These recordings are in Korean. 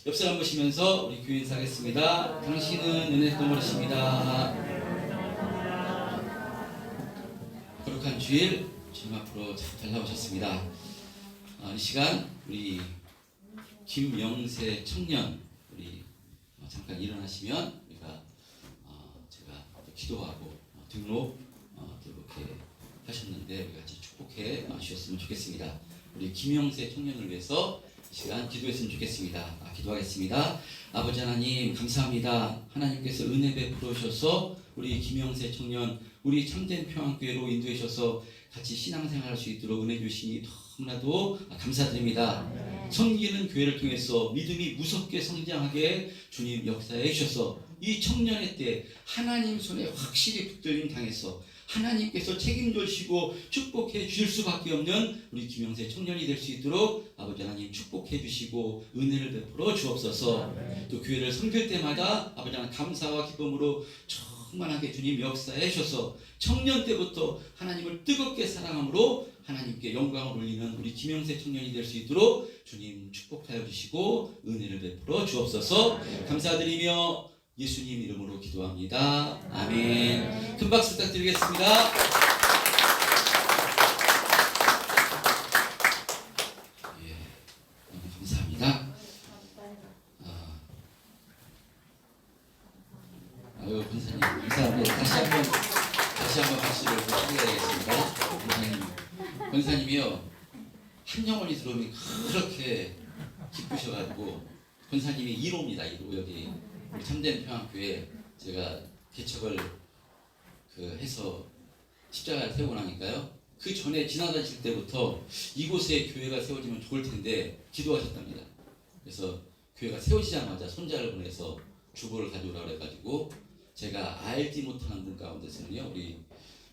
옆 사람 보시면서 우리 교회 인사하겠습니다. 당신은 은혜 덩어리십니다. 거룩한 주일 주님 앞으로 잘 나오셨습니다. 이 시간 우리 김영세 청년 우리 잠깐 일어나시면 우리가 제가 기도하고 등록 이렇게 하셨는데 우리 같이 축복해 주셨으면 좋겠습니다. 우리 김영세 청년을 위해서 이 시간 기도했으면 좋겠습니다. 기도하겠습니다. 아버지 하나님 감사합니다. 하나님께서 은혜 베풀어 주셔서 우리 김영세 청년 우리 참된 평안교회로 인도해 주셔서 같이 신앙생활 할 수 있도록 은혜 주시니 너무나도 감사드립니다. 섬기는 교회를 통해서 믿음이 무섭게 성장하게 주님 역사해 주셔서 이 청년의 때 하나님 손에 확실히 붙들림 당해서 하나님께서 책임져 주시고 축복해 주실 수밖에 없는 우리 김영세 청년이 될 수 있도록 아버지 하나님 축복해 주시고 은혜를 베풀어 주옵소서. 또 교회를 섬길 때마다 아버지 하나님 감사와 기쁨으로 충만하게 주님 역사해 주셔서 청년 때부터 하나님을 뜨겁게 사랑함으로 하나님께 영광을 올리는 우리 김영세 청년이 될 수 있도록 주님 축복하여 주시고 은혜를 베풀어 주옵소서. 감사드리며 예수님 이름으로 기도합니다. 아멘. 큰 박수 부탁드리겠습니다. 너무 감사합니다. 권사님 감사합니다. 다시 한번 박수를 드려야겠습니다. 권사님이요 한 영혼이 들어오면 그렇게 기쁘셔가지고 권사님이 1호입니다. 1호 여기 우리 참된 평안교회 제가 개척을 해서 십자가를 세우고 나니까요. 그 전에 지나다닐 때부터 이곳에 교회가 세워지면 좋을 텐데 기도하셨답니다. 그래서 교회가 세워지자마자 손자를 보내서 주보를 가져오라 그래가지고 제가 알지 못하는 분 가운데서는요 우리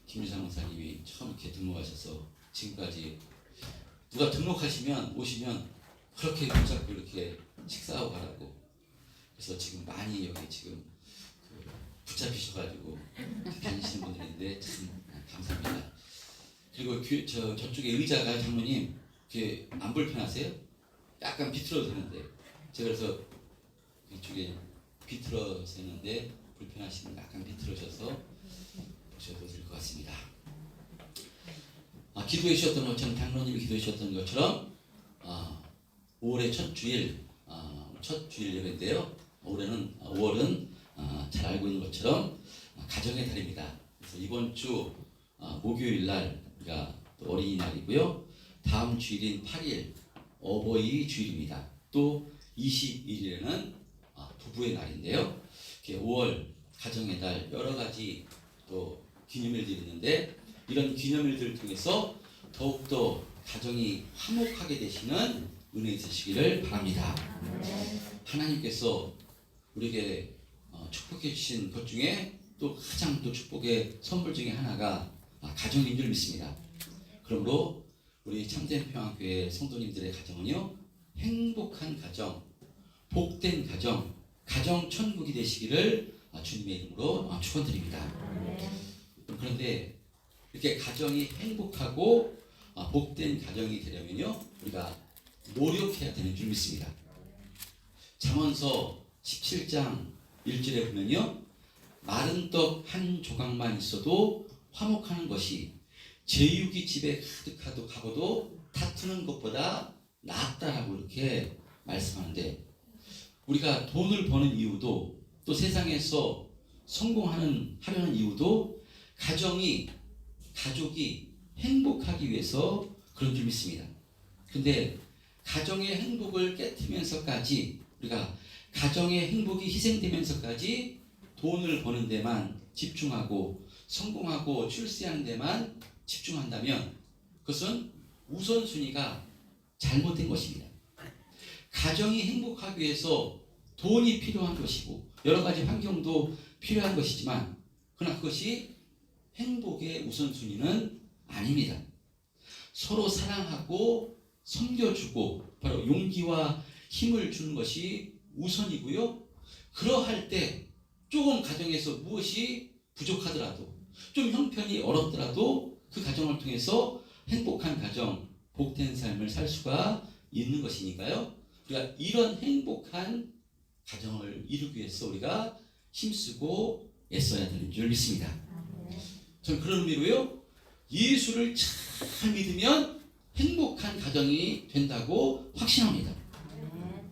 김유상 목사님이 처음 이렇게 등록하셔서 지금까지 누가 등록하시면 오시면 그렇게 붙잡고 이렇게 식사하고 가라고. 그래서 지금 많이 여기 지금 붙잡히셔가지고 다니시는 분들인데 참 감사합니다. 그리고 저쪽에 의자가 장모님 안 불편하세요? 약간 비틀어도 되는데 제가 그래서 이쪽에 비틀어서 했는데 불편하시면 약간 비틀어져서 보셔도 될 것 같습니다. 기도해 주셨던 것처럼 장로님이 기도해 주셨던 것처럼 5월의 첫 주일 예배인데요. 올해는 5월은 잘 알고 있는 것처럼 가정의 달입니다. 그래서 이번 주 목요일 날 우리가 또 어린이날이고요. 다음 주일인 8일 어버이 주일입니다. 또 21일에는 부부의 날인데요. 5월 가정의 달 여러 가지 또 기념일들이 있는데 이런 기념일들을 통해서 더욱더 가정이 화목하게 되시는 은혜 있으시기를 바랍니다. 하나님께서 우리에게 축복해 주신 것 중에 또 가장 또 축복의 선물 중에 하나가 가정인 줄 믿습니다. 그러므로 우리 참된 평안교회 성도님들의 가정은요 행복한 가정, 복된 가정, 가정 천국이 되시기를 주님의 이름으로 축원드립니다. 그런데 이렇게 가정이 행복하고 복된 가정이 되려면요 우리가 노력해야 되는 줄 믿습니다. 잠언서 17장 1절에 보면요 마른 떡 한 조각만 있어도 화목하는 것이 제육이 집에 가득하고도 다투는 것보다 낫다라고 이렇게 말씀하는데 우리가 돈을 버는 이유도 또 세상에서 하려는 이유도 가족이 행복하기 위해서 그런 줄 믿습니다. 근데 가정의 행복을 깨트리면서까지 우리가 가정의 행복이 희생되면서까지 돈을 버는 데만 집중하고 성공하고 출세하는 데만 집중한다면 그것은 우선순위가 잘못된 것입니다. 가정이 행복하기 위해서 돈이 필요한 것이고 여러 가지 환경도 필요한 것이지만 그러나 그것이 행복의 우선순위는 아닙니다. 서로 사랑하고 섬겨주고 바로 용기와 힘을 주는 것이 우선이고요. 그러할 때 조금 가정에서 무엇이 부족하더라도 좀 형편이 어렵더라도 그 가정을 통해서 행복한 가정, 복된 삶을 살 수가 있는 것이니까요. 우리가 이런 행복한 가정을 이루기 위해서 우리가 힘쓰고 애써야 되는 줄 믿습니다. 저는 그런 의미로요, 예수를 잘 믿으면 행복한 가정이 된다고 확신합니다.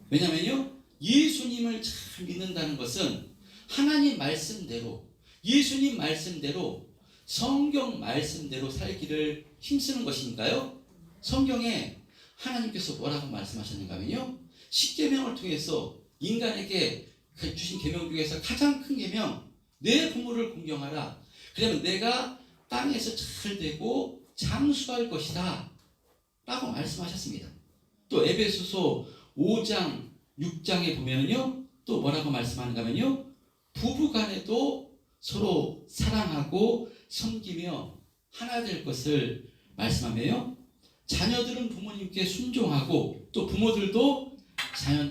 왜냐면요, 예수님을 잘 믿는다는 것은 하나님 말씀대로, 예수님 말씀대로, 성경 말씀대로 살기를 힘쓰는 것이니까요. 성경에 하나님께서 뭐라고 말씀하셨는가 하면요, 십계명을 통해서 인간에게 주신 계명 중에서 가장 큰 계명, 내 부모를 공경하라. 그러면 내가 땅에서 잘 되고 장수할 것이다 라고 말씀하셨습니다. 또 에베소서 5장 6장에 보면요, 또 뭐라고 말씀하는가 하면요, 부부간에도 서로 사랑하고 섬기며 하나 될 것을 말씀하며요, 자녀들은 부모님께 순종하고 또 부모들도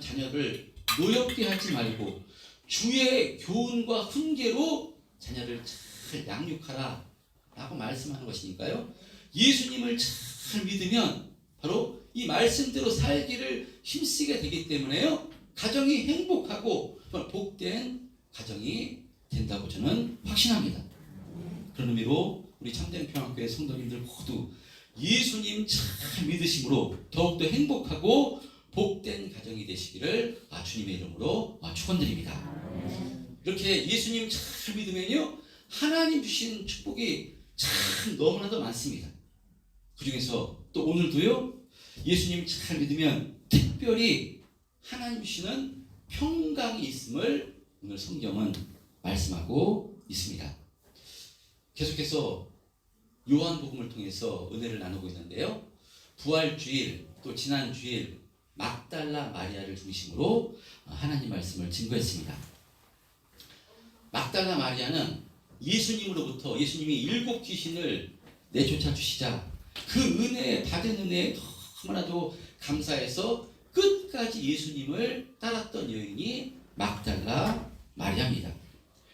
자녀를 노엽게 하지 말고 주의 교훈과 훈계로 자녀를 잘 양육하라 라고 말씀하는 것이니까요, 예수님을 잘 믿으면 바로 이 말씀대로 살기를 힘쓰게 되기 때문에요, 가정이 행복하고 복된 가정이 된다고 저는 확신합니다. 그런 의미로 우리 참된 평안교회 성도님들 모두 예수님 잘 믿으심으로 더욱더 행복하고 복된 가정이 되시기를 주님의 이름으로 축원드립니다. 이렇게 예수님 잘 믿으면요, 하나님 주신 축복이 참 너무나도 많습니다. 그 중에서 또 오늘도요, 예수님 잘 믿으면 특별히 하나님 주시는 평강이 있음을 오늘 성경은 말씀하고 있습니다. 계속해서 요한복음을 통해서 은혜를 나누고 있는데요, 부활주일 또 지난주일 막달라 마리아를 중심으로 하나님 말씀을 증거했습니다. 막달라 마리아는 예수님으로부터 예수님이 7 귀신을 내쫓아 주시자 그 은혜에 받은 은혜에 너무나도 감사해서 끝까지 예수님을 따랐던 여인이 막달라 마리아입니다.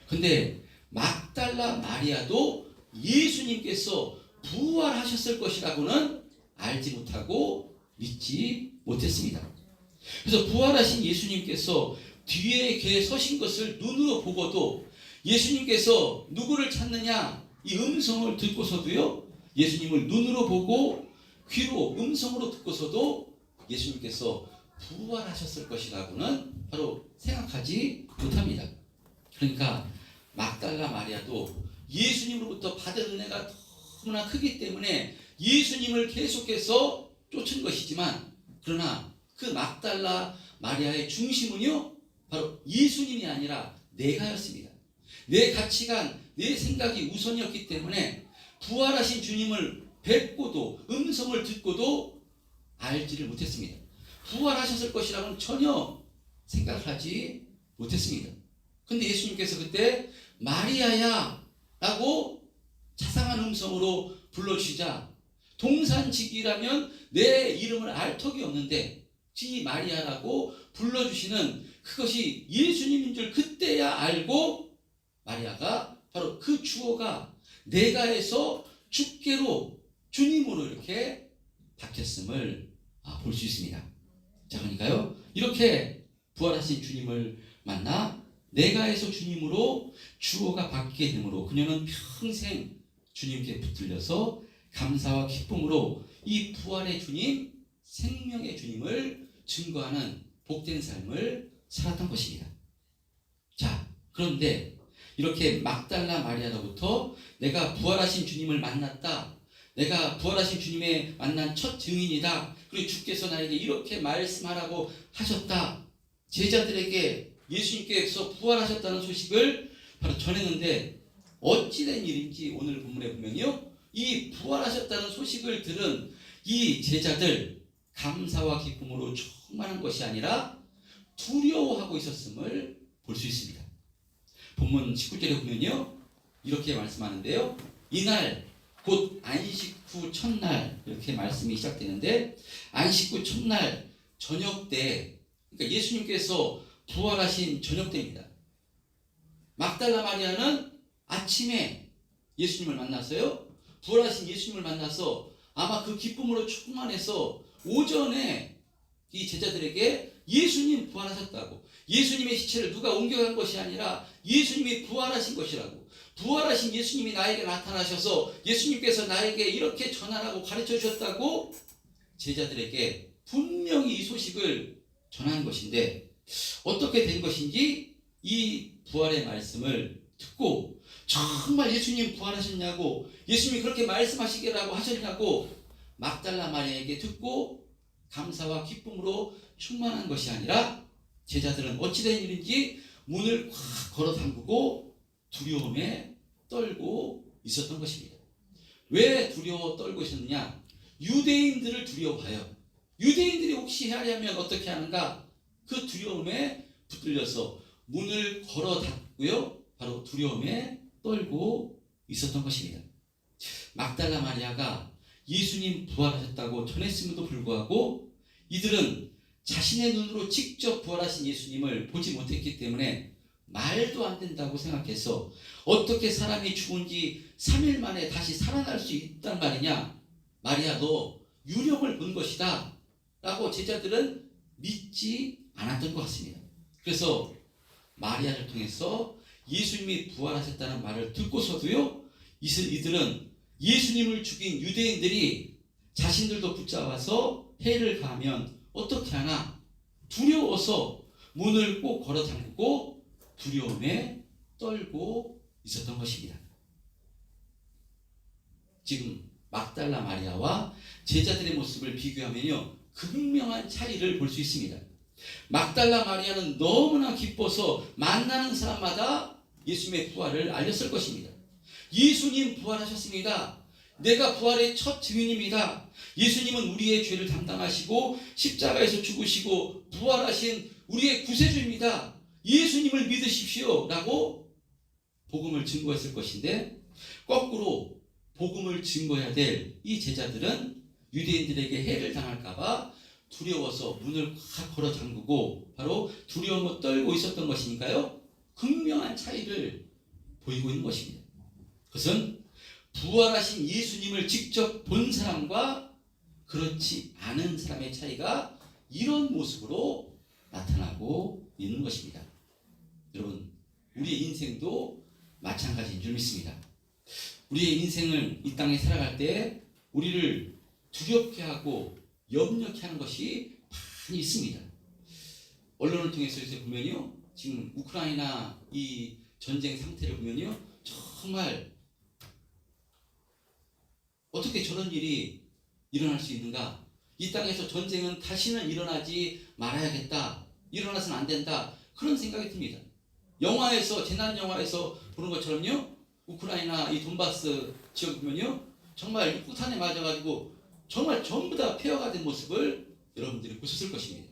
근데 막달라 마리아도 예수님께서 부활하셨을 것이라고는 알지 못하고 믿지 못했습니다. 그래서 부활하신 예수님께서 뒤에 계 서신 것을 눈으로 보고도 예수님께서 누구를 찾느냐 이 음성을 듣고서도요, 예수님을 눈으로 보고 귀로 음성으로 듣고서도 예수님께서 부활하셨을 것이라고는 바로 생각하지 못합니다. 그러니까 막달라 마리아도 예수님으로부터 받은 은혜가 너무나 크기 때문에 예수님을 계속해서 쫓은 것이지만, 그러나 그 막달라 마리아의 중심은요, 바로 예수님이 아니라 내가였습니다. 내 가치관, 내 생각이 우선이었기 때문에 부활하신 주님을 뵙고도 음성을 듣고도 알지를 못했습니다. 부활하셨을 것이라고는 전혀 생각하지 못했습니다. 근데 예수님께서 그때 마리아야 라고 자상한 음성으로 불러주시자, 동산직이라면 내 이름을 알 턱이 없는데 지 마리아라고 불러주시는 그것이 예수님인 줄 그때야 알고, 마리아가 바로 그 주어가 내가에서 주께로 주님으로 이렇게 바뀌었음을 볼 수 있습니다. 자, 그러니까요, 이렇게 부활하신 주님을 만나 내가에서 주님으로 주어가 바뀌게 되므로 그녀는 평생 주님께 붙들려서 감사와 기쁨으로 이 부활의 주님, 생명의 주님을 증거하는 복된 삶을 살았던 것입니다. 자, 그런데 이렇게 막달라 마리아로부터 내가 부활하신 주님을 만났다, 내가 부활하신 주님의 만난 첫 증인이다, 그리고 주께서 나에게 이렇게 말씀하라고 하셨다, 제자들에게 예수님께서 부활하셨다는 소식을 바로 전했는데 어찌된 일인지 오늘 본문에 보면요, 이 부활하셨다는 소식을 들은 이 제자들 감사와 기쁨으로 충만한 것이 아니라 두려워하고 있었음을 볼 수 있습니다. 본문 19절에 보면요, 이렇게 말씀하는데요, 이날 곧 안식 후 첫날, 이렇게 말씀이 시작되는데, 안식 후 첫날 저녁 때, 그러니까 예수님께서 부활하신 저녁 때입니다. 막달라 마리아는 아침에 예수님을 만났어요. 부활하신 예수님을 만나서 아마 그 기쁨으로 충만해서 오전에 이 제자들에게 예수님 부활하셨다고. 예수님의 시체를 누가 옮겨간 것이 아니라 예수님이 부활하신 것이라고. 부활하신 예수님이 나에게 나타나셔서 예수님께서 나에게 이렇게 전하라고 가르쳐 주셨다고 제자들에게 분명히 이 소식을 전한 것인데, 어떻게 된 것인지 이 부활의 말씀을 듣고 정말 예수님 부활하셨냐고, 예수님이 그렇게 말씀하시기라고 하셨냐고 막달라 마리아에게 듣고 감사와 기쁨으로 충만한 것이 아니라, 제자들은 어찌된 일인지 문을 꽉 걸어 잠그고 두려움에 떨고 있었던 것입니다. 왜 두려워 떨고 있었느냐? 유대인들을 두려워하여, 유대인들이 혹시 하려면 어떻게 하는가? 그 두려움에 붙들려서 문을 걸어 닫고요, 바로 두려움에 떨고 있었던 것입니다. 막달라 마리아가 예수님 부활하셨다고 전했음에도 불구하고 이들은 자신의 눈으로 직접 부활하신 예수님을 보지 못했기 때문에 말도 안 된다고 생각해서, 어떻게 사람이 죽은 지 3일 만에 다시 살아날 수 있단 말이냐? 마리아, 너 유령을 본 것이다 라고 제자들은 믿지 않았던 것 같습니다. 그래서 마리아를 통해서 예수님이 부활하셨다는 말을 듣고서도요, 이들은 예수님을 죽인 유대인들이 자신들도 붙잡아서 해를 가하면 어떻게 하나 두려워서 문을 꼭 걸어 잠그고 두려움에 떨고 있었던 것입니다. 지금 막달라 마리아와 제자들의 모습을 비교하면요, 극명한 차이를 볼 수 있습니다. 막달라 마리아는 너무나 기뻐서 만나는 사람마다 예수님의 부활을 알렸을 것입니다. 예수님 부활하셨습니다. 내가 부활의 첫 증인입니다. 예수님은 우리의 죄를 담당하시고 십자가에서 죽으시고 부활하신 우리의 구세주입니다. 예수님을 믿으십시오 라고 복음을 증거했을 것인데, 거꾸로 복음을 증거해야 될 이 제자들은 유대인들에게 해를 당할까봐 두려워서 문을 확 걸어 잠그고 바로 두려움을 떨고 있었던 것이니까요, 극명한 차이를 보이고 있는 것입니다. 그것은 부활하신 예수님을 직접 본 사람과 그렇지 않은 사람의 차이가 이런 모습으로 나타나고 있는 것입니다. 여러분, 우리의 인생도 마찬가지인 줄 믿습니다. 우리의 인생을 이 땅에 살아갈 때 우리를 두렵게 하고 염려케 하는 것이 많이 있습니다. 언론을 통해서 이제 보면요, 지금 우크라이나 이 전쟁 상태를 보면요, 정말 어떻게 저런 일이 일어날 수 있는가? 이 땅에서 전쟁은 다시는 일어나지 말아야겠다, 일어나서는 안 된다, 그런 생각이 듭니다. 영화에서, 재난 영화에서 보는 것처럼요, 우크라이나 이 돈바스 지역 보면요, 정말 폭탄에 맞아가지고 정말 전부 다 폐허가 된 모습을 여러분들이 보셨을 것입니다.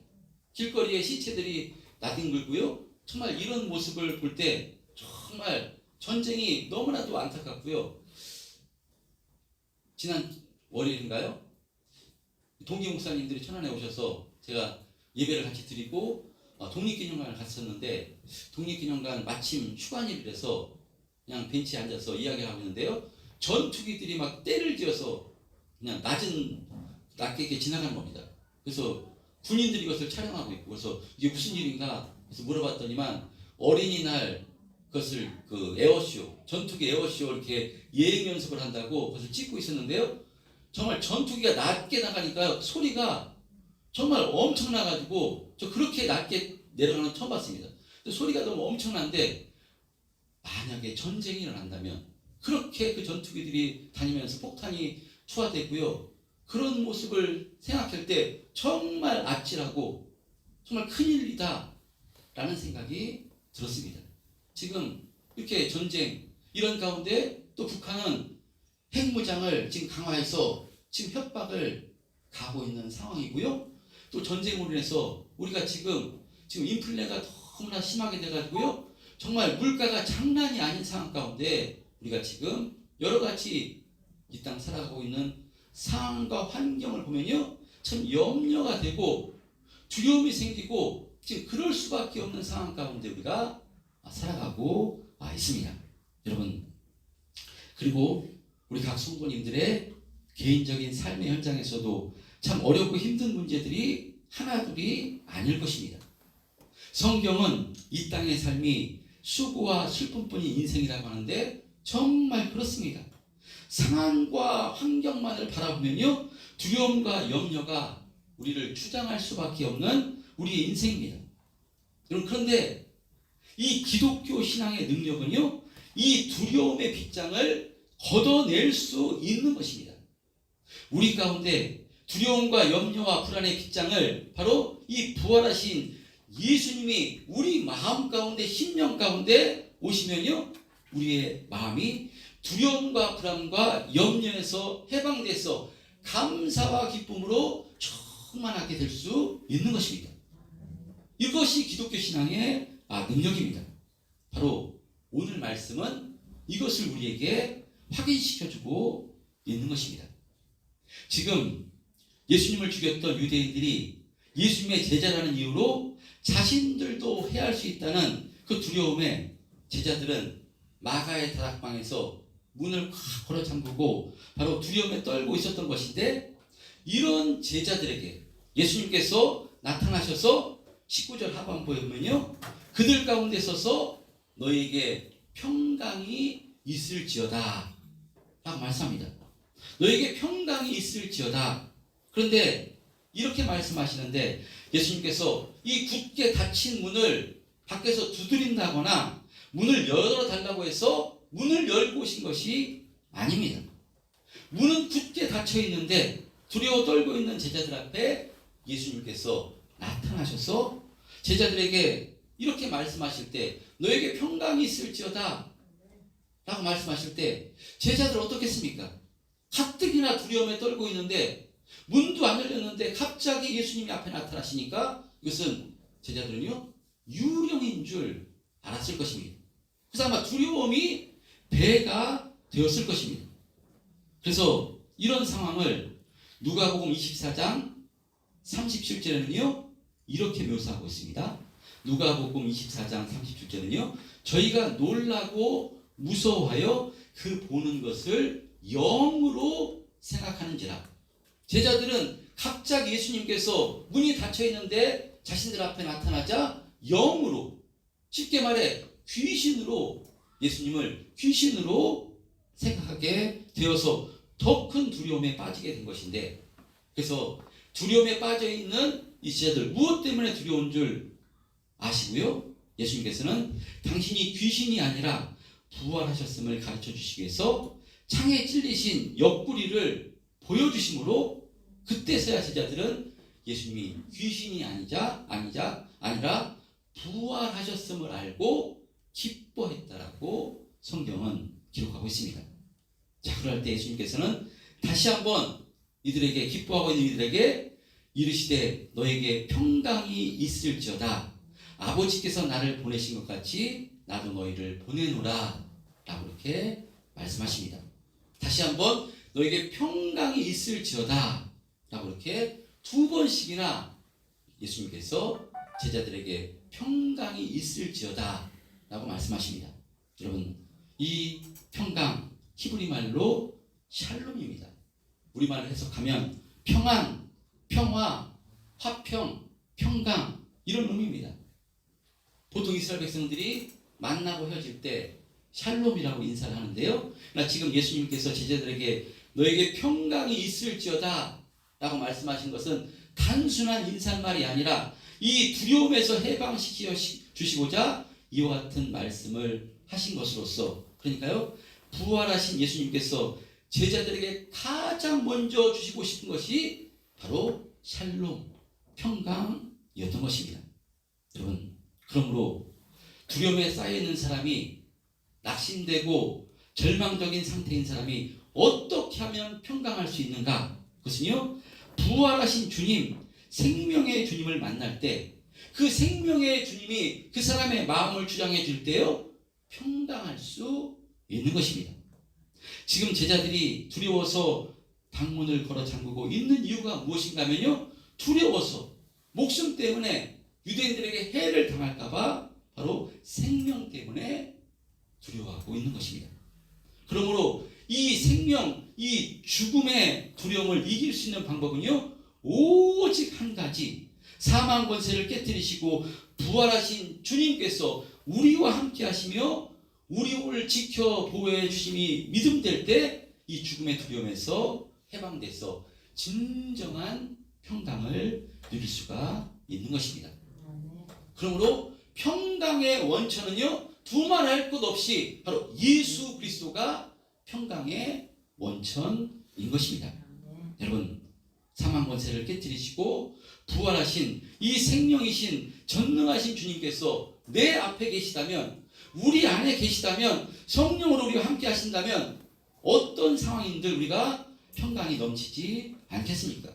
길거리에 시체들이 나뒹굴고요, 정말 이런 모습을 볼 때 정말 전쟁이 너무나도 안타깝고요. 지난 월요일인가요? 동기 목사님들이 천안에 오셔서 제가 예배를 같이 드리고 독립기념관을 갔었는데, 독립기념관 마침 휴관일이라서 그냥 벤치에 앉아서 이야기하고 있는데요, 전투기들이 막 떼를 지어서 그냥 낮게 이렇게 지나가는 겁니다. 그래서 군인들이 이것을 촬영하고 있고, 그래서 이게 무슨 일인가 그래서 물어봤더니만 어린이날 그것을 그 에어쇼, 전투기 에어쇼 이렇게 예행 연습을 한다고 그것을 찍고 있었는데요, 정말 전투기가 낮게 나가니까 소리가 정말 엄청나가지고 저 그렇게 낮게 내려가는 건 처음 봤습니다. 소리가 너무 엄청난데, 만약에 전쟁이 일어난다면 그렇게 그 전투기들이 다니면서 폭탄이 투하되고요, 그런 모습을 생각할 때 정말 아찔하고 정말 큰일이다 라는 생각이 들었습니다. 지금 이렇게 전쟁 이런 가운데 또 북한은 핵무장을 지금 강화해서 지금 협박을 가하고 있는 상황이고요, 또 전쟁으로 인해서 우리가 지금 인플레가 너무나 심하게 돼가지고요, 정말 물가가 장난이 아닌 상황 가운데 우리가 지금 여러 가지 이 땅 살아가고 있는 상황과 환경을 보면요, 참 염려가 되고 두려움이 생기고 지금 그럴 수밖에 없는 상황 가운데 우리가 살아가고 있습니다. 여러분, 그리고 우리 각 성도님들의 개인적인 삶의 현장에서도 참 어렵고 힘든 문제들이 하나둘이 아닐 것입니다. 성경은 이 땅의 삶이 수고와 슬픔뿐인 인생이라고 하는데 정말 그렇습니다. 상황과 환경만을 바라보면요, 두려움과 염려가 우리를 추장할 수밖에 없는 우리의 인생입니다. 여러분, 그런데 이 기독교 신앙의 능력은요, 이 두려움의 빗장을 걷어낼 수 있는 것입니다. 우리 가운데 두려움과 염려와 불안의 빗장을 바로 이 부활하신 예수님이 우리 마음 가운데, 심령 가운데 오시면요, 우리의 마음이 두려움과 불안과 염려에서 해방돼서 감사와 기쁨으로 충만하게 될 수 있는 것입니다. 이것이 기독교 신앙의 능력입니다. 바로 오늘 말씀은 이것을 우리에게 확인시켜주고 있는 것입니다. 지금 예수님을 죽였던 유대인들이 예수님의 제자라는 이유로 자신들도 해할 수 있다는 그 두려움에 제자들은 마가의 다락방에서 문을 콱 걸어 잠그고 바로 두려움에 떨고 있었던 것인데, 이런 제자들에게 예수님께서 나타나셔서 19절 하반부에 보면요, 그들 가운데 서서 너희에게 평강이 있을지어다 라고 말씀합니다. 너희에게 평강이 있을지어다. 그런데 이렇게 말씀하시는데, 예수님께서 이 굳게 닫힌 문을 밖에서 두드린다거나 문을 열어달라고 해서 문을 열고 오신 것이 아닙니다. 문은 굳게 닫혀 있는데 두려워 떨고 있는 제자들 앞에 예수님께서 나타나셔서 제자들에게 이렇게 말씀하실 때, 너에게 평강이 있을지어다 라고 말씀하실 때 제자들 어떻겠습니까? 가뜩이나 두려움에 떨고 있는데 문도 안 열렸는데 갑자기 예수님이 앞에 나타나시니까 이것은 제자들은요, 유령인 줄 알았을 것입니다. 그래서 아마 두려움이 배가 되었을 것입니다. 그래서 이런 상황을 누가복음 24장 37절에는요 이렇게 묘사하고 있습니다. 누가복음 24장 37절은요, 저희가 놀라고 무서워하여 그 보는 것을 영으로 생각하는지라. 제자들은 갑자기 예수님께서 문이 닫혀 있는데 자신들 앞에 나타나자 영으로, 쉽게 말해 귀신으로, 예수님을 귀신으로 생각하게 되어서 더 큰 두려움에 빠지게 된 것인데, 그래서 두려움에 빠져 있는 이 제자들, 무엇 때문에 두려운 줄 아시고요? 예수님께서는 당신이 귀신이 아니라 부활하셨음을 가르쳐 주시기 위해서 창에 찔리신 옆구리를 보여주심으로 그때서야 제자들은 예수님이 귀신이 아니라 부활하셨음을 알고 기뻐했다라고 성경은 기록하고 있습니다. 자, 그럴 때 예수님께서는 다시 한번 이들에게, 기뻐하고 있는 이들에게 이르시되 너에게 평강이 있을지어다. 아버지께서 나를 보내신 것 같이 나도 너희를 보내노라 라고 이렇게 말씀하십니다. 다시 한번 너에게 평강이 있을지어다 라고 이렇게 두 번씩이나 예수님께서 제자들에게 평강이 있을지어다 라고 말씀하십니다. 여러분, 이 평강 히브리 말로 샬롬입니다. 우리말로 해석하면 평안, 평화, 화평, 평강, 이런 의미입니다. 보통 이스라엘 백성들이 만나고 헤어질 때 샬롬이라고 인사를 하는데요, 그러나 지금 예수님께서 제자들에게 너에게 평강이 있을지어다 라고 말씀하신 것은 단순한 인사말이 아니라 이 두려움에서 해방시켜 주시고자 이와 같은 말씀을 하신 것으로서, 그러니까요, 부활하신 예수님께서 제자들에게 가장 먼저 주시고 싶은 것이 바로 샬롬, 평강이었던 것입니다. 여러분, 그러므로 두려움에 쌓여있는 사람이, 낙심되고 절망적인 상태인 사람이 어떻게 하면 평강할 수 있는가? 그것은요, 부활하신 주님, 생명의 주님을 만날 때 그 생명의 주님이 그 사람의 마음을 주장해 줄 때요, 평강할 수 있는 것입니다. 지금 제자들이 두려워서 방문을 걸어 잠그고 있는 이유가 무엇인가 하면요, 두려워서, 목숨 때문에 유대인들에게 해를 당할까봐 바로 생명 때문에 두려워하고 있는 것입니다. 그러므로 이 생명, 이 죽음의 두려움을 이길 수 있는 방법은요, 오직 한 가지, 사망 권세를 깨뜨리시고 부활하신 주님께서 우리와 함께 하시며 우리를 지켜 보호해 주심이 믿음될 때 이 죽음의 두려움에서 해방돼서 진정한 평강을 누릴 수가 있는 것입니다. 그러므로 평강의 원천은요, 두말할 것 없이 바로 예수 그리스도가 평강의 원천인 것입니다. 여러분, 사망 권세를 깨뜨리시고 부활하신 이 생명이신 전능하신 주님께서 내 앞에 계시다면, 우리 안에 계시다면, 성령으로 우리와 함께 하신다면 어떤 상황인들 우리가 평강이 넘치지 않겠습니까?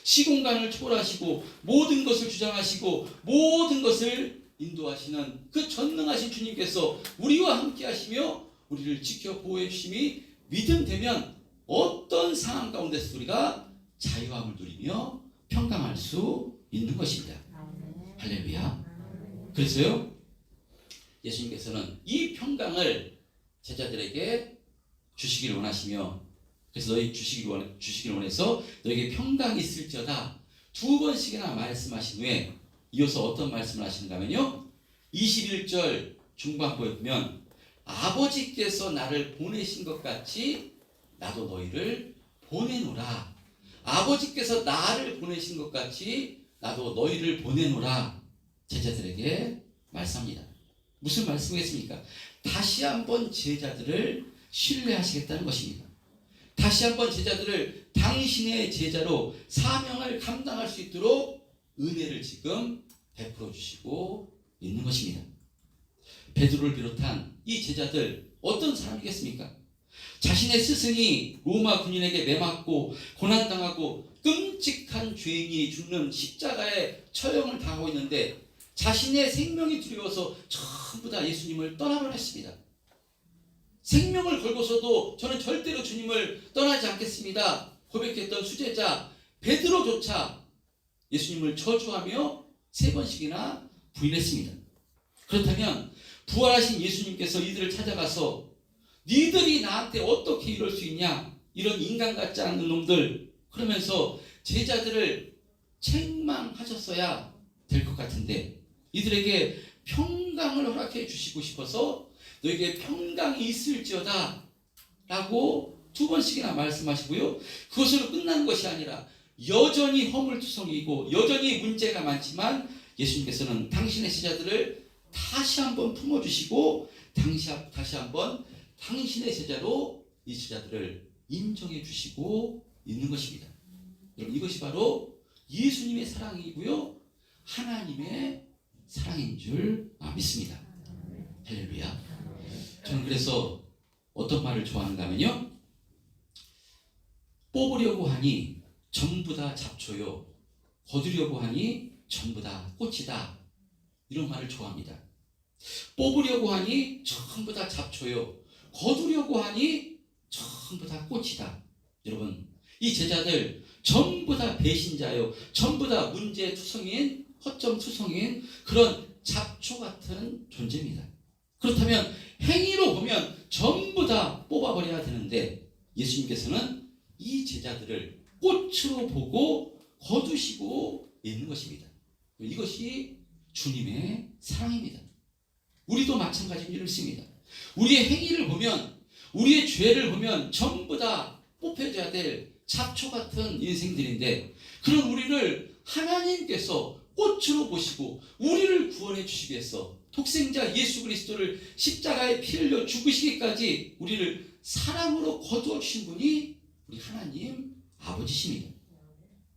시공간을 초월하시고 모든 것을 주장하시고 모든 것을 인도하시는 그 전능하신 주님께서 우리와 함께 하시며 우리를 지켜 보호해 주심이 믿음되면 어떤 상황 가운데서 우리가 자유함을 누리며 평강할 수 있는 것입니다. 할렐루야. 그래서요, 예수님께서는 이 평강을 제자들에게 주시기를 원하시며, 그래서 너희 주시기를 원해서 너에게 평강이 있을지어다 두 번씩이나 말씀하신 후에 이어서 어떤 말씀을 하시는가 하면요, 21절 중반부에 보면 아버지께서 나를 보내신 것 같이 나도 너희를 보내노라. 아버지께서 나를 보내신 것 같이 나도 너희를 보내노라. 제자들에게 말씀합니다. 무슨 말씀이겠습니까? 다시 한번 제자들을 신뢰하시겠다는 것입니다. 다시 한번 제자들을 당신의 제자로 사명을 감당할 수 있도록 은혜를 지금 베풀어 주시고 있는 것입니다. 베드로를 비롯한 이 제자들 어떤 사람이겠습니까? 자신의 스승이 로마 군인에게 매맞고 고난당하고 끔찍한 죄인이 죽는 십자가의 처형을 당하고 있는데 자신의 생명이 두려워서 전부 다 예수님을 떠나버렸습니다. 생명을 걸고서도 저는 절대로 주님을 떠나지 않겠습니다 고백했던 수제자 베드로조차 예수님을 저주하며 3번씩이나 부인했습니다. 그렇다면 부활하신 예수님께서 이들을 찾아가서 니들이 나한테 어떻게 이럴 수 있냐, 이런 인간 같지 않은 놈들, 그러면서 제자들을 책망하셨어야 될 것 같은데 이들에게 평강을 허락해 주시고 싶어서 너에게 평강이 있을지어다 라고 2번씩이나 말씀하시고요, 그것으로 끝나는 것이 아니라 여전히 허물투성이고 여전히 문제가 많지만 예수님께서는 당신의 제자들을 다시 한번 품어주시고 다시 한번 당신의 제자로 이 제자들을 인정해 주시고 있는 것입니다. 여러분, 이것이 바로 예수님의 사랑이고요, 하나님의 사랑인 줄 믿습니다. 할렐루야. 저는 그래서 어떤 말을 좋아하는가 하면요, 뽑으려고 하니 전부 다 잡초요, 거두려고 하니 전부 다 꽃이다, 이런 말을 좋아합니다. 뽑으려고 하니 전부 다 잡초요, 거두려고 하니 전부 다 꽃이다. 여러분, 이 제자들 전부 다 배신자요, 전부 다 문제투성인, 허점투성인 그런 잡초 같은 존재입니다. 그렇다면 행위로 보면 전부 다 뽑아버려야 되는데 예수님께서는 이 제자들을 꽃으로 보고 거두시고 있는 것입니다. 이것이 주님의 사랑입니다. 우리도 마찬가지인 줄 믿습니다. 우리의 행위를 보면, 우리의 죄를 보면 전부 다 뽑혀져야 될 잡초 같은 인생들인데, 그런 우리를 하나님께서 꽃으로 보시고 우리를 구원해 주시기 위해서 독생자 예수 그리스도를 십자가에 피 흘려 죽으시기까지 우리를 사랑으로 거두어 주신 분이 우리 하나님 아버지십니다.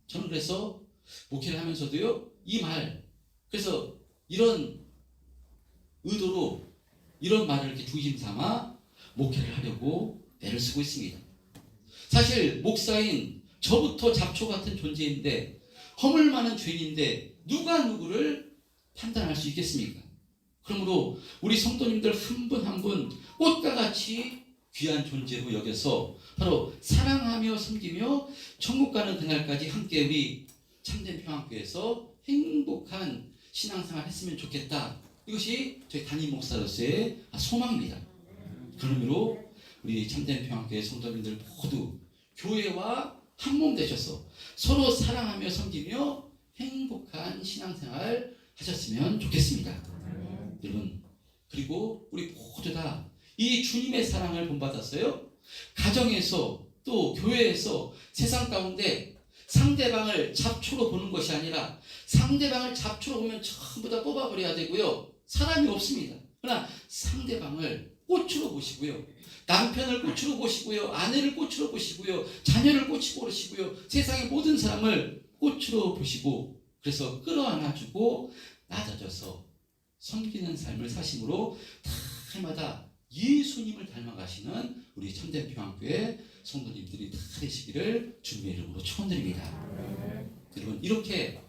저는 그래서 목회를 하면서도요, 이 말, 그래서 이런 의도로 이런 말을 이렇게 중심 삼아 목회를 하려고 애를 쓰고 있습니다. 사실 목사인 저부터 잡초 같은 존재인데, 허물 많은 죄인인데 누가 누구를 판단할 수 있겠습니까? 그러므로 우리 성도님들 한 분 한 분 꽃과 같이 귀한 존재로 여겨서 바로 사랑하며 섬기며 천국 가는 그날까지 함께 우리 참된 평안교회에서 행복한 신앙생활 했으면 좋겠다. 이것이 저희 담임 목사로서의 소망입니다. 그런 의미로 우리 참된 평안교회 성도님들 모두 교회와 한몸 되셔서 서로 사랑하며 섬기며 행복한 신앙생활 하셨으면 좋겠습니다. 여러분, 그리고 우리 모두 다 이 주님의 사랑을 본받았어요. 가정에서 또 교회에서 세상 가운데 상대방을 잡초로 보는 것이 아니라 상대방을 잡초로 보면 전부 다 뽑아버려야 되고요. 사람이 없습니다. 그러나 상대방을 꽃으로 보시고요. 남편을 꽃으로 보시고요. 아내를 꽃으로 보시고요. 자녀를 꽃으로 보시고요. 세상의 모든 사람을 꽃으로 보시고 그래서 끌어안아주고 낮아져서 섬기는 삶을 사심으로 해마다 예수님을 닮아가시는 우리 참된 평안교회 성도님들이 다 되시기를 주님의 이름으로 축원드립니다. 여러분, 이렇게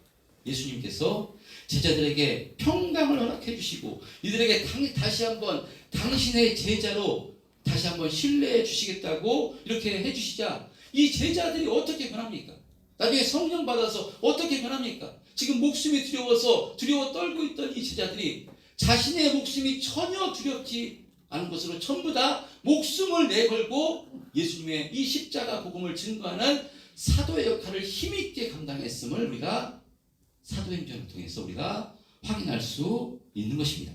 예수님께서 제자들에게 평강을 허락해 주시고 이들에게 다시 한번 당신의 제자로 다시 한번 신뢰해 주시겠다고 이렇게 해 주시자 이 제자들이 어떻게 변합니까? 나중에 성령 받아서 어떻게 변합니까? 지금 목숨이 두려워 떨고 있던 이 제자들이 자신의 목숨이 전혀 두렵지 않은 것으로 전부 다 목숨을 내걸고 예수님의 이 십자가 복음을 증거하는 사도의 역할을 힘있게 감당했음을 우리가 사도행전을 통해서 우리가 확인할 수 있는 것입니다.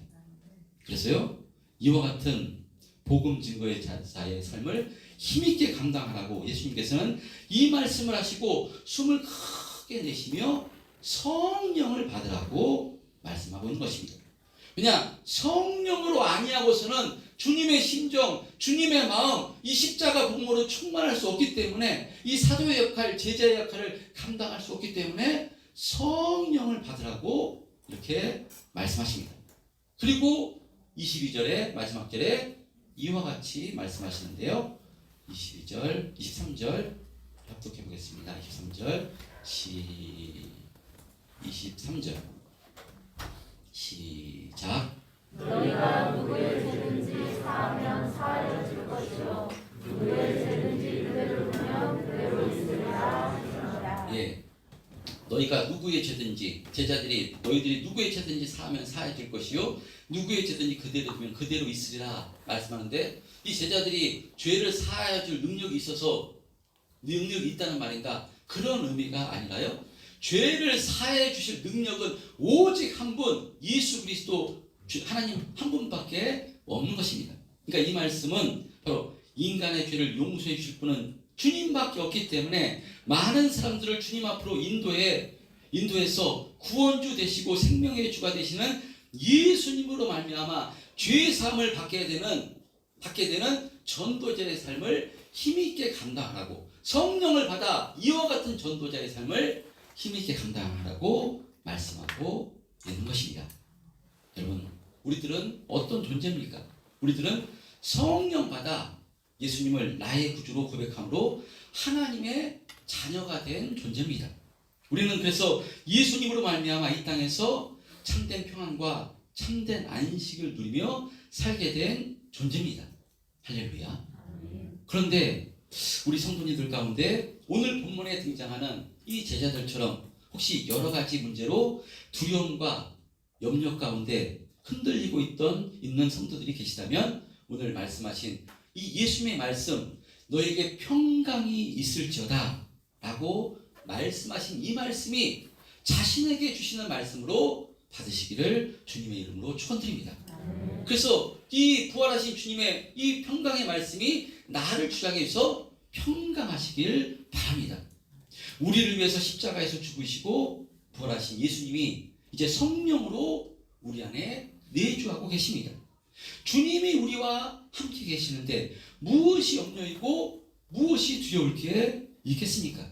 그래서요, 이와 같은 복음 증거의 자사의 삶을 힘있게 감당하라고 예수님께서는 이 말씀을 하시고 숨을 크게 내쉬며 성령을 받으라고 말씀하고 있는 것입니다. 그냥 성령으로 아니하고서는 주님의 심정, 주님의 마음, 이 십자가 복음으로 충만할 수 없기 때문에 이 사도의 역할, 제자의 역할을 감당할 수 없기 때문에 성령을 받으라고 이렇게 말씀하십니다. 그리고 22절의 마지막 절에 이와 같이 말씀하시는데요. 22절, 23절 합독해 보겠습니다. 23절, 23절 시작. 너희가 누구의 죄든지 사하면 사하여 줄 것이요 누구의 죄든지 그대로 두면 그대로 있으리라 하시니라. 예, 너희가 누구의 죄든지 제자들이 너희들이 누구의 죄든지 사하면 사하여 줄 것이요 누구의 죄든지 그대로 두면 그대로 있으리라 말씀하는데 이 제자들이 죄를 사하여 줄 능력이 있어서 능력이 있다는 말인가? 그런 의미가 아니라요. 죄를 사해 주실 능력은 오직 한 분 예수 그리스도 하나님 한 분밖에 없는 것입니다. 그러니까 이 말씀은 바로 인간의 죄를 용서해 주실 분은 주님밖에 없기 때문에 많은 사람들을 주님 앞으로 인도해서 구원주 되시고 생명의 주가 되시는 예수님으로 말미암아 죄 사함을 받게 되는 전도자의 삶을 힘있게 감당하라고 성령을 받아 이와 같은 전도자의 삶을 힘있게 감당하라고 말씀하고 있는 것입니다. 여러분, 우리들은 어떤 존재입니까? 우리들은 성령 받아 예수님을 나의 구주로 고백함으로 하나님의 자녀가 된 존재입니다. 우리는 그래서 예수님으로 말미암아 이 땅에서 참된 평안과 참된 안식을 누리며 살게 된 존재입니다. 할렐루야. 그런데 우리 성도님들 가운데 오늘 본문에 등장하는 이 제자들처럼 혹시 여러 가지 문제로 두려움과 염려 가운데 흔들리고 있는 성도들이 계시다면 오늘 말씀하신 이 예수님의 말씀 너에게 평강이 있을지어다 라고 말씀하신 이 말씀이 자신에게 주시는 말씀으로 받으시기를 주님의 이름으로 축원드립니다. 그래서 이 부활하신 주님의 이 평강의 말씀이 나를 주장해서 평강하시길 바랍니다. 우리를 위해서 십자가에서 죽으시고 부활하신 예수님이 이제 성령으로 우리 안에 내주하고 계십니다. 주님이 우리와 함께 계시는데 무엇이 염려이고 무엇이 두려울 게 있겠습니까?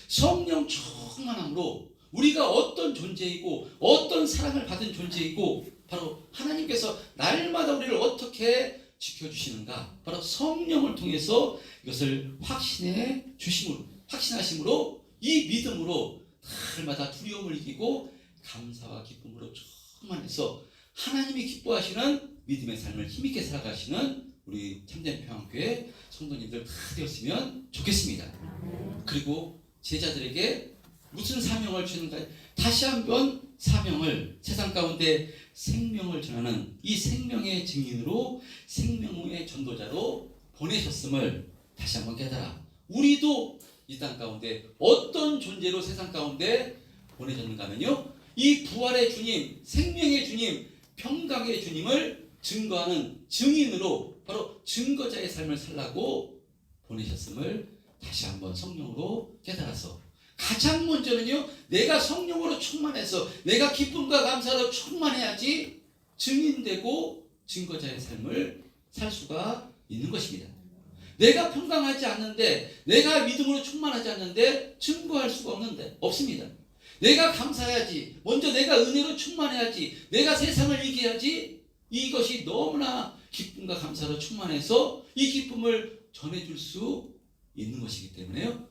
성령 충만함으로 우리가 어떤 존재이고 어떤 사랑을 받은 존재이고 바로 하나님께서 날마다 우리를 어떻게 지켜주시는가 바로 성령을 통해서 이것을 확신하심으로 이 믿음으로 날마다 두려움을 이기고 감사와 기쁨으로 충만해서 하나님이 기뻐하시는 믿음의 삶을 힘있게 살아가시는 우리 참된 평안교회 성도님들 다 되었으면 좋겠습니다. 그리고 제자들에게 무슨 사명을 주는가? 다시 한번 사명을 세상 가운데 생명을 전하는 이 생명의 증인으로 생명의 전도자로 보내셨음을 다시 한번 깨달아 우리도 이 땅 가운데 어떤 존재로 세상 가운데 보내셨는가 하면요, 이 부활의 주님, 생명의 주님, 평강의 주님을 증거하는 증인으로 바로 증거자의 삶을 살라고 보내셨음을 다시 한번 성령으로 깨달아서, 가장 먼저는요, 내가 성령으로 충만해서 내가 기쁨과 감사로 충만해야지 증인되고 증거자의 삶을 살 수가 있는 것입니다. 내가 평강하지 않는데, 내가 믿음으로 충만하지 않는데 증거할 수가 없습니다. 내가 감사해야지, 먼저 내가 은혜로 충만해야지, 내가 세상을 이겨야지, 이것이 너무나 기쁨과 감사로 충만해서 이 기쁨을 전해줄 수 있는 것이기 때문에요,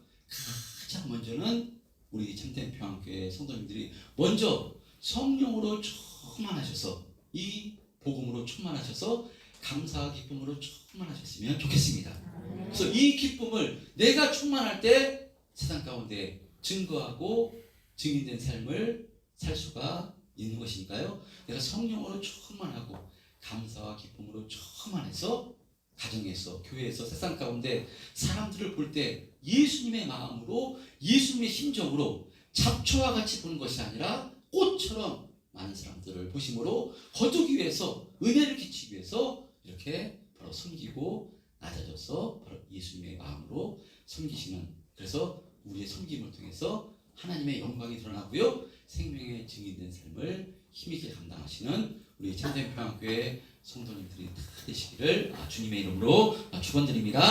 가장 먼저는 우리 참된 평안교회 성도님들이 먼저 성령으로 충만하셔서, 이 복음으로 충만하셔서 감사와 기쁨으로 충만하셨으면 좋겠습니다. 그래서 이 기쁨을 내가 충만할 때 세상 가운데 증거하고 증인된 삶을 살 수가 있는 것이니까요, 내가 성령으로 충만하고 감사와 기쁨으로 충만해서 가정에서, 교회에서, 세상 가운데 사람들을 볼 때 예수님의 마음으로, 예수님의 심정으로 잡초와 같이 보는 것이 아니라 꽃처럼 많은 사람들을 보심으로 거두기 위해서, 은혜를 끼치기 위해서 이렇게 바로 섬기고 낮아져서 바로 예수님의 마음으로 섬기시는, 그래서 우리의 섬김을 통해서 하나님의 영광이 드러나고요, 생명의 증인된 삶을 힘있게 감당하시는 우리 참된 평안교회 성도님들이 다 되시기를 주님의 이름으로 축원드립니다.